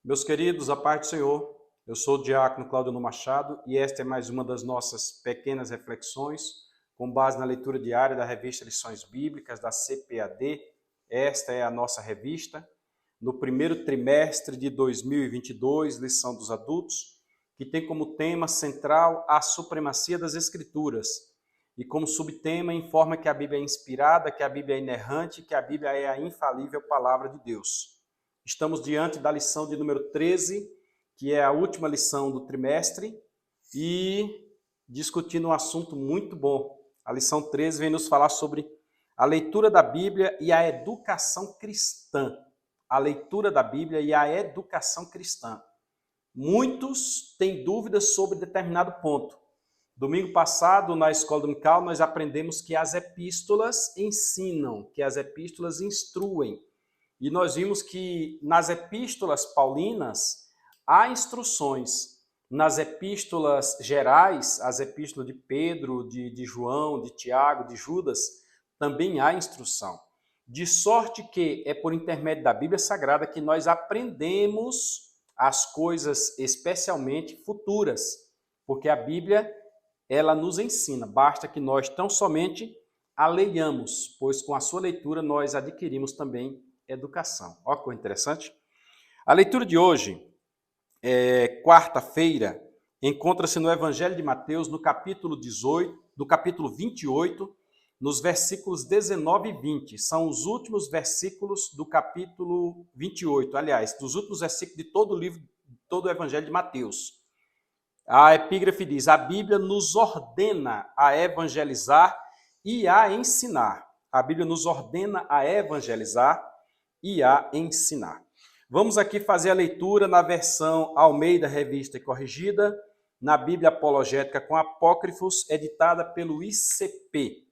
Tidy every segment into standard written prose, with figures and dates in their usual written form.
Meus queridos, a paz do Senhor, eu sou o diácono Claudio Machado e esta é mais uma das nossas pequenas reflexões com base na leitura diária da revista Lições Bíblicas da CPAD. Esta é a nossa revista, no primeiro trimestre de 2022, lição dos adultos, que tem como tema central a supremacia das Escrituras e como subtema informa que a Bíblia é inspirada, que a Bíblia é inerrante, que a Bíblia é a infalível palavra de Deus. Estamos diante da lição de número 13, que é a última lição do trimestre, e discutindo um assunto muito bom. A lição 13 vem nos falar sobre a leitura da Bíblia e a educação cristã. A leitura da Bíblia e a educação cristã. Muitos têm dúvidas sobre determinado ponto. Domingo passado, na escola dominical, nós aprendemos que as epístolas ensinam, que as epístolas instruem. E nós vimos que nas epístolas paulinas há instruções. Nas epístolas gerais, as epístolas de Pedro, de João, de Tiago, de Judas, também há instrução. De sorte que é por intermédio da Bíblia Sagrada que nós aprendemos as coisas especialmente futuras. Porque a Bíblia, ela nos ensina. Basta que nós tão somente a leiamos, pois com a sua leitura nós adquirimos também educação. Olha que coisa interessante. A leitura de hoje, quarta-feira, encontra-se no Evangelho de Mateus, no capítulo 18, do capítulo 28, nos versículos 19 e 20. São os últimos versículos do capítulo 28, aliás, dos últimos versículos de todo o livro, todo o Evangelho de Mateus. A epígrafe diz: a Bíblia nos ordena a evangelizar e a ensinar. A Bíblia nos ordena a evangelizar e a ensinar. Vamos aqui fazer a leitura na versão Almeida Revista e Corrigida, na Bíblia Apologética com Apócrifos, editada pelo ICP,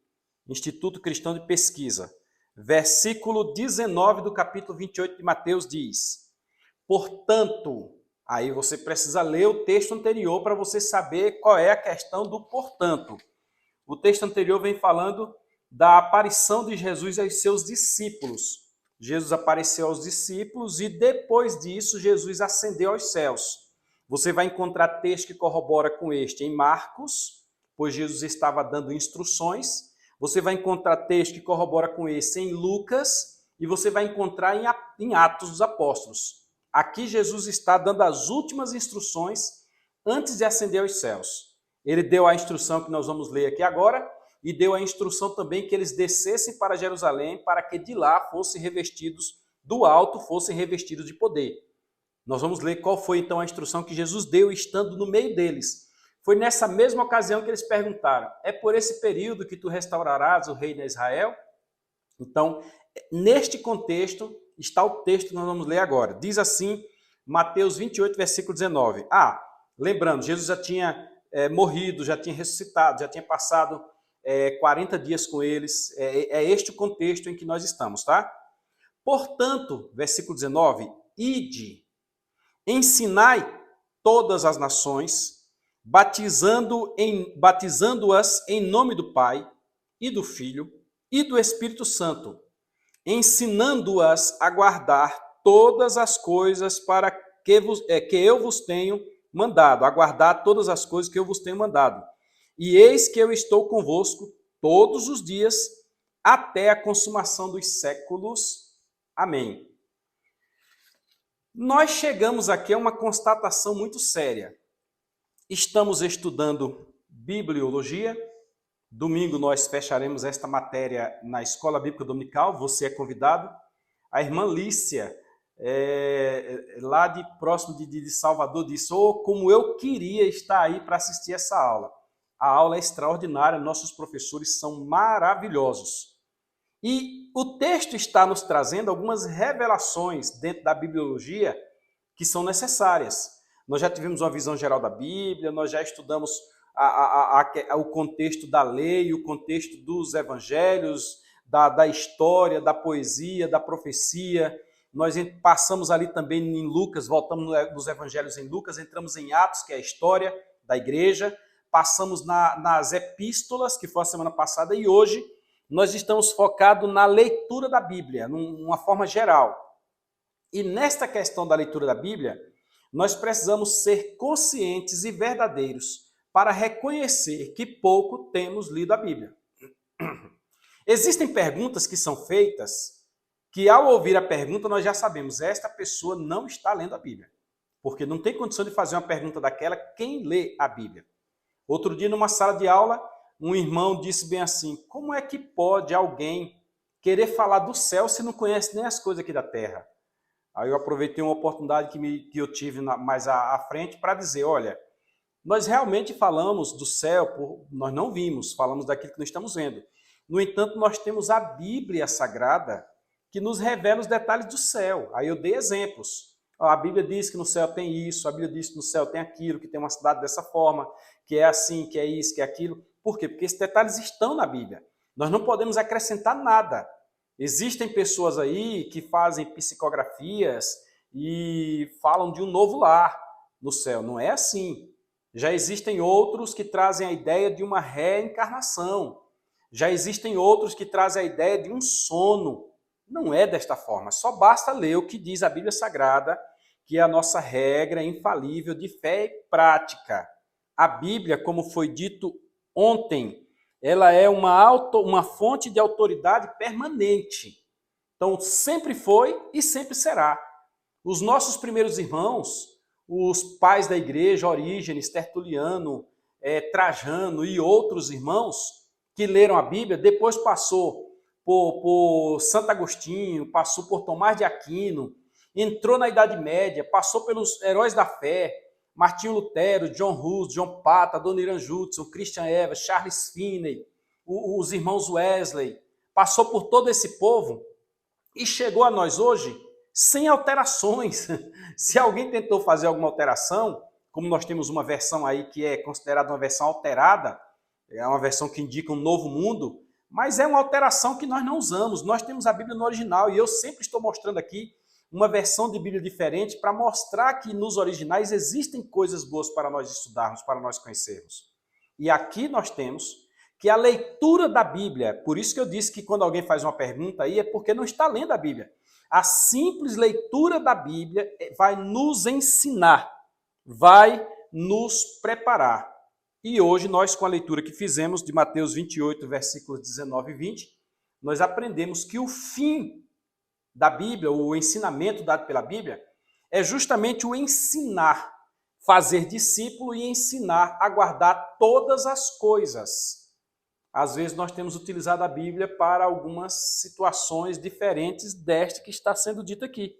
Instituto Cristão de Pesquisa. Versículo 19 do capítulo 28 de Mateus diz: portanto, aí você precisa ler o texto anterior para você saber qual é a questão do portanto. O texto anterior vem falando da aparição de Jesus aos seus discípulos. Jesus apareceu aos discípulos e depois disso Jesus ascendeu aos céus. Você vai encontrar texto que corrobora com este em Marcos, pois Jesus estava dando instruções. Você vai encontrar texto que corrobora com esse em Lucas e você vai encontrar em Atos dos Apóstolos. Aqui Jesus está dando as últimas instruções antes de ascender aos céus. Ele deu a instrução que nós vamos ler aqui agora, e deu a instrução também que eles descessem para Jerusalém para que de lá fossem revestidos, do alto fossem revestidos de poder. Nós vamos ler qual foi então a instrução que Jesus deu estando no meio deles. Foi nessa mesma ocasião que eles perguntaram: é por esse período que tu restaurarás o reino de Israel? Então, neste contexto está o texto que nós vamos ler agora. Diz assim, Mateus 28, versículo 19. Lembrando, Jesus já tinha morrido, já tinha ressuscitado, já tinha passado 40 dias com eles, é este o contexto em que nós estamos, tá? Portanto, versículo 19, ide, ensinai todas as nações, batizando-as em nome do Pai, e do Filho, e do Espírito Santo, ensinando-as a guardar todas as coisas para que eu vos tenho mandado, a guardar todas as coisas que eu vos tenho mandado. E eis que eu estou convosco todos os dias, até a consumação dos séculos. Amém. Nós chegamos aqui a uma constatação muito séria. Estamos estudando bibliologia. Domingo nós fecharemos esta matéria na Escola Bíblica Dominical. Você é convidado. A irmã Lícia, lá próximo de Salvador, disse: como eu queria estar aí para assistir essa aula. A aula é extraordinária, nossos professores são maravilhosos. E o texto está nos trazendo algumas revelações dentro da bibliologia que são necessárias. Nós já tivemos uma visão geral da Bíblia, nós já estudamos o contexto da lei, o contexto dos evangelhos, da história, da poesia, da profecia. Nós passamos ali também em Lucas, voltamos nos evangelhos em Lucas, entramos em Atos, que é a história da igreja. Passamos nas epístolas, que foi a semana passada, e hoje nós estamos focados na leitura da Bíblia, numa forma geral. E nesta questão da leitura da Bíblia, nós precisamos ser conscientes e verdadeiros para reconhecer que pouco temos lido a Bíblia. Existem perguntas que são feitas que, ao ouvir a pergunta, nós já sabemos, esta pessoa não está lendo a Bíblia. Porque não tem condição de fazer uma pergunta daquela quem lê a Bíblia. Outro dia, numa sala de aula, um irmão disse bem assim, como é que pode alguém querer falar do céu se não conhece nem as coisas aqui da terra? Aí eu aproveitei uma oportunidade que eu tive mais à frente para dizer, olha, nós realmente falamos do céu, nós não vimos, falamos daquilo que nós estamos vendo. No entanto, nós temos a Bíblia Sagrada que nos revela os detalhes do céu. Aí eu dei exemplos. A Bíblia diz que no céu tem isso, a Bíblia diz que no céu tem aquilo, que tem uma cidade dessa forma, que é assim, que é isso, que é aquilo. Por quê? Porque esses detalhes estão na Bíblia. Nós não podemos acrescentar nada. Existem pessoas aí que fazem psicografias e falam de um novo lar no céu. Não é assim. Já existem outros que trazem a ideia de uma reencarnação. Já existem outros que trazem a ideia de um sono. Não é desta forma. Só basta ler o que diz a Bíblia Sagrada, que é a nossa regra infalível de fé e prática. A Bíblia, como foi dito ontem, ela é uma fonte de autoridade permanente. Então, sempre foi e sempre será. Os nossos primeiros irmãos, os pais da igreja, Orígenes, Tertuliano, Trajano e outros irmãos que leram a Bíblia, depois passou por Santo Agostinho, passou por Tomás de Aquino, entrou na Idade Média, passou pelos heróis da fé, Martinho Lutero, John Hus, John Pata, Adoniran Judson, Christian Evans, Charles Finney, os irmãos Wesley, passou por todo esse povo e chegou a nós hoje sem alterações. Se alguém tentou fazer alguma alteração, como nós temos uma versão aí que é considerada uma versão alterada, é uma versão que indica um novo mundo, mas é uma alteração que nós não usamos. Nós temos a Bíblia no original e eu sempre estou mostrando aqui uma versão de Bíblia diferente para mostrar que nos originais existem coisas boas para nós estudarmos, para nós conhecermos. E aqui nós temos que a leitura da Bíblia, por isso que eu disse que quando alguém faz uma pergunta aí é porque não está lendo a Bíblia. A simples leitura da Bíblia vai nos ensinar, vai nos preparar. E hoje nós, com a leitura que fizemos de Mateus 28, versículos 19 e 20, nós aprendemos que o fim da Bíblia, o ensinamento dado pela Bíblia, é justamente o ensinar, fazer discípulo e ensinar a guardar todas as coisas. Às vezes nós temos utilizado a Bíblia para algumas situações diferentes desta que está sendo dita aqui.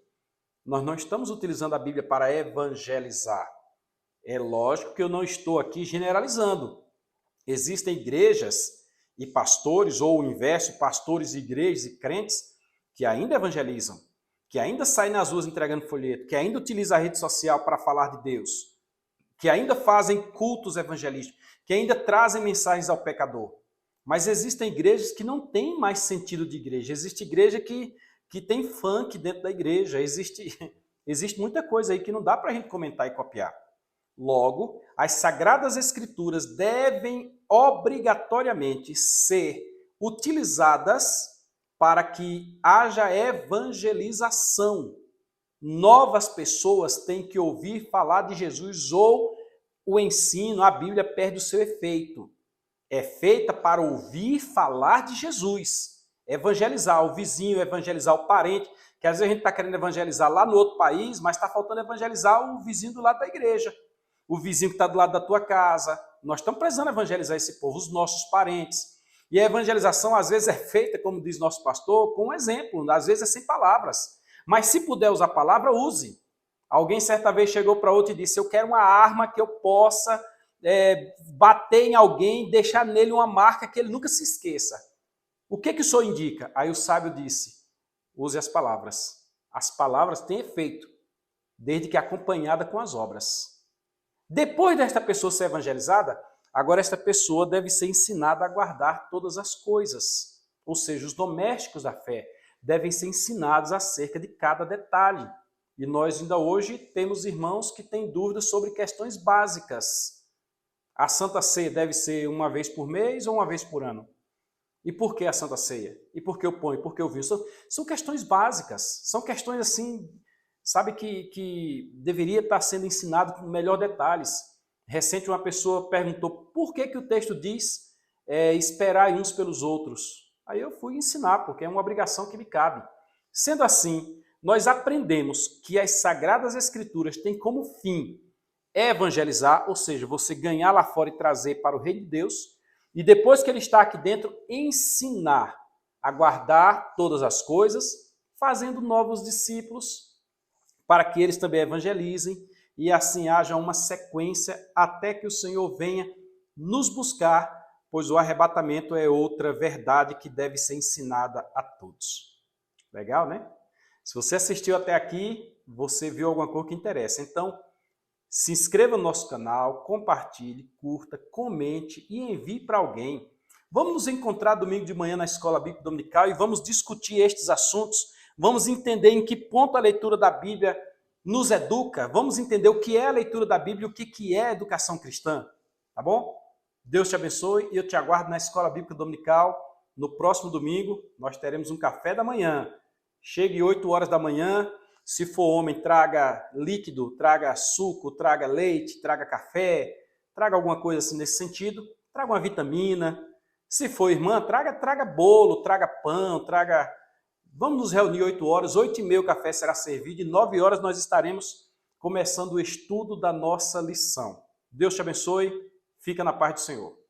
Nós não estamos utilizando a Bíblia para evangelizar. É lógico que eu não estou aqui generalizando. Existem igrejas e pastores, ou o inverso, pastores, igrejas e crentes que ainda evangelizam, que ainda saem nas ruas entregando folheto, que ainda utilizam a rede social para falar de Deus, que ainda fazem cultos evangelísticos, que ainda trazem mensagens ao pecador. Mas existem igrejas que não têm mais sentido de igreja. Existe igreja que tem funk dentro da igreja. Existe muita coisa aí que não dá para a gente comentar e copiar. Logo, as Sagradas Escrituras devem obrigatoriamente ser utilizadas para que haja evangelização. Novas pessoas têm que ouvir falar de Jesus ou o ensino, a Bíblia perde o seu efeito. É feita para ouvir falar de Jesus. Evangelizar o vizinho, evangelizar o parente, que às vezes a gente está querendo evangelizar lá no outro país, mas está faltando evangelizar o vizinho do lado da igreja. O vizinho que está do lado da tua casa. Nós estamos precisando evangelizar esse povo, os nossos parentes. E a evangelização, às vezes, é feita, como diz nosso pastor, com um exemplo. Às vezes é sem palavras. Mas se puder usar a palavra, use. Alguém certa vez chegou para outro e disse, eu quero uma arma que eu possa bater em alguém, deixar nele uma marca que ele nunca se esqueça. O que o senhor indica? Aí o sábio disse, use as palavras. As palavras têm efeito, desde que acompanhada com as obras. Depois desta pessoa ser evangelizada, agora esta pessoa deve ser ensinada a guardar todas as coisas. Ou seja, os domésticos da fé devem ser ensinados acerca de cada detalhe. E nós ainda hoje temos irmãos que têm dúvidas sobre questões básicas. A Santa Ceia deve ser uma vez por mês ou uma vez por ano? E por que a Santa Ceia? E por que o pão? E por que o vinho? São questões básicas, são questões assim sabe, que deveria estar sendo ensinado com melhor detalhes. Recente uma pessoa perguntou por que o texto diz esperar uns pelos outros. Aí eu fui ensinar, porque é uma obrigação que me cabe. Sendo assim, nós aprendemos que as Sagradas Escrituras têm como fim evangelizar, ou seja, você ganhar lá fora e trazer para o reino de Deus, e depois que ele está aqui dentro, ensinar a guardar todas as coisas, fazendo novos discípulos, para que eles também evangelizem, e assim haja uma sequência até que o Senhor venha nos buscar, pois o arrebatamento é outra verdade que deve ser ensinada a todos. Legal, né? Se você assistiu até aqui, você viu alguma coisa que interessa. Então, se inscreva no nosso canal, compartilhe, curta, comente e envie para alguém. Vamos nos encontrar domingo de manhã na Escola Bíblica Dominical e vamos discutir estes assuntos. Vamos entender em que ponto a leitura da Bíblia nos educa. Vamos entender o que é a leitura da Bíblia e o que é a educação cristã. Tá bom? Deus te abençoe e eu te aguardo na Escola Bíblica Dominical. No próximo domingo, nós teremos um café da manhã. Chegue 8 horas da manhã. Se for homem, traga líquido, traga suco, traga leite, traga café, traga alguma coisa assim nesse sentido. Traga uma vitamina. Se for irmã, traga bolo, traga pão, traga... Vamos nos reunir 8 horas, 8h30 o café será servido e 9 horas nós estaremos começando o estudo da nossa lição. Deus te abençoe, fica na paz do Senhor.